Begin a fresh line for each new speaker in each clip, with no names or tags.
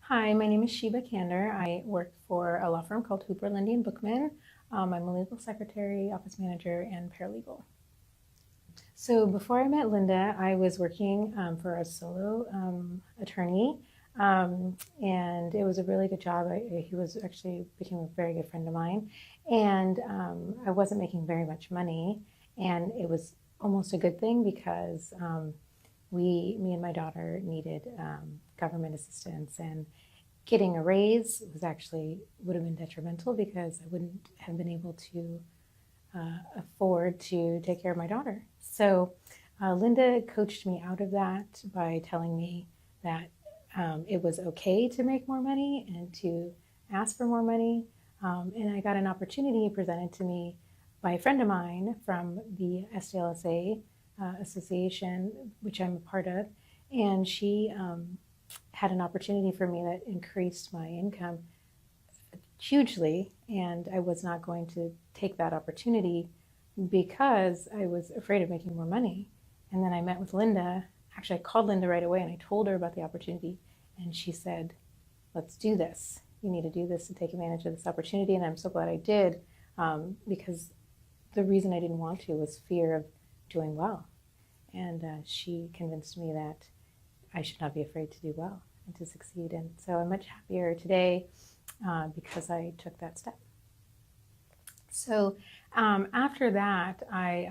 Hi, my name is Sheba Candor. I work for a law firm called Hooper, Lindy & Bookman. I'm a legal secretary, office manager, and paralegal. So before I met Linda, I was working for a solo attorney, and it was a really good job. He was actually became a very good friend of mine, and I wasn't making very much money, and it was almost a good thing because me and my daughter needed government assistance, and getting a raise would have been detrimental because I wouldn't have been able to afford to take care of my daughter. So Linda coached me out of that by telling me that it was okay to make more money and to ask for more money. And I got an opportunity presented to me by a friend of mine from the SDLSA association, which I'm a part of, and she had an opportunity for me that increased my income hugely, and I was not going to take that opportunity because I was afraid of making more money. And then I met with Linda. Actually, I called Linda right away and I told her about the opportunity, and she said, let's do this. You need to do this to take advantage of this opportunity. And I'm so glad I did, because the reason I didn't want to was fear of doing well. And she convinced me that I should not be afraid to do well and to succeed. And so I'm much happier today because I took that step. So after that, I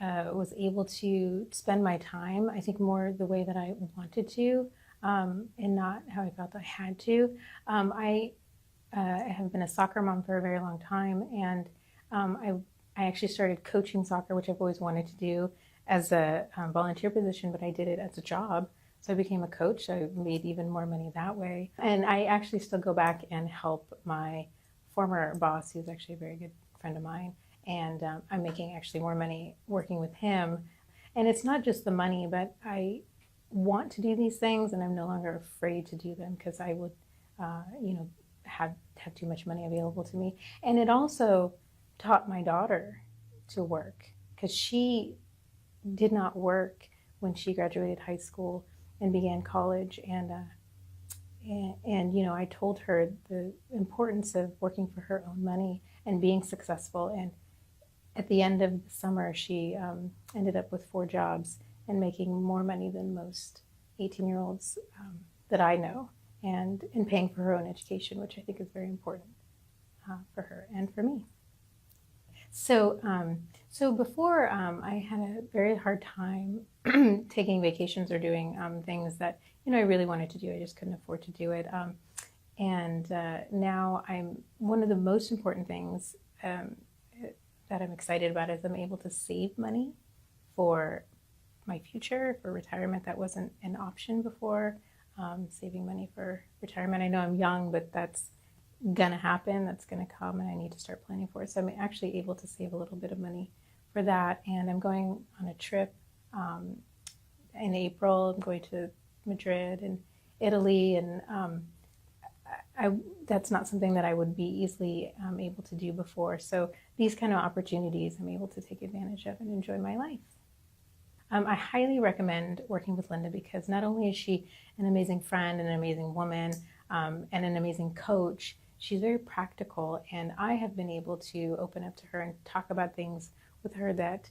was able to spend my time, I think, more the way that I wanted to, and not how I felt I had to. I have been a soccer mom for a very long time, and I actually started coaching soccer, which I've always wanted to do as a volunteer position, but I did it as a job. So I became a coach. I made even more money that way. And I actually still go back and help my former boss, who's actually a very good friend of mine. And I'm making actually more money working with him. And it's not just the money, but I want to do these things, and I'm no longer afraid to do them because I would, have too much money available to me. And it also taught my daughter to work, because she did not work when she graduated high school and began college, and I told her the importance of working for her own money and being successful. And at the end of the summer, she ended up with 4 jobs and making more money than most 18-year-olds that I know, and paying for her own education, which I think is very important for her and for me. So before, I had a very hard time taking vacations or doing things that I really wanted to do. I just couldn't afford to do it. And now one of the most important things that I'm excited about is I'm able to save money for my future, for retirement. That wasn't an option before. Saving money for retirement. I know I'm young, but that's gonna happen, that's gonna come, and I need to start planning for it. So I'm actually able to save a little bit of money for that. And I'm going on a trip in April. I'm going to Madrid and Italy, and that's not something that I would be easily able to do before. So these kind of opportunities I'm able to take advantage of and enjoy my life. I highly recommend working with Linda because not only is she an amazing friend and an amazing woman and an amazing coach, she's very practical, and I have been able to open up to her and talk about things with her that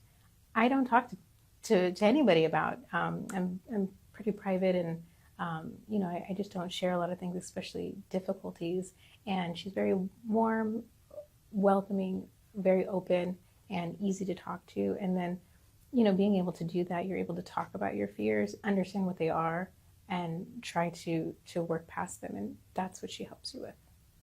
I don't talk to anybody about. I'm pretty private, and I just don't share a lot of things, especially difficulties. And she's very warm, welcoming, very open, and easy to talk to. And then, being able to do that, you're able to talk about your fears, understand what they are, and try to work past them. And that's what she helps you with.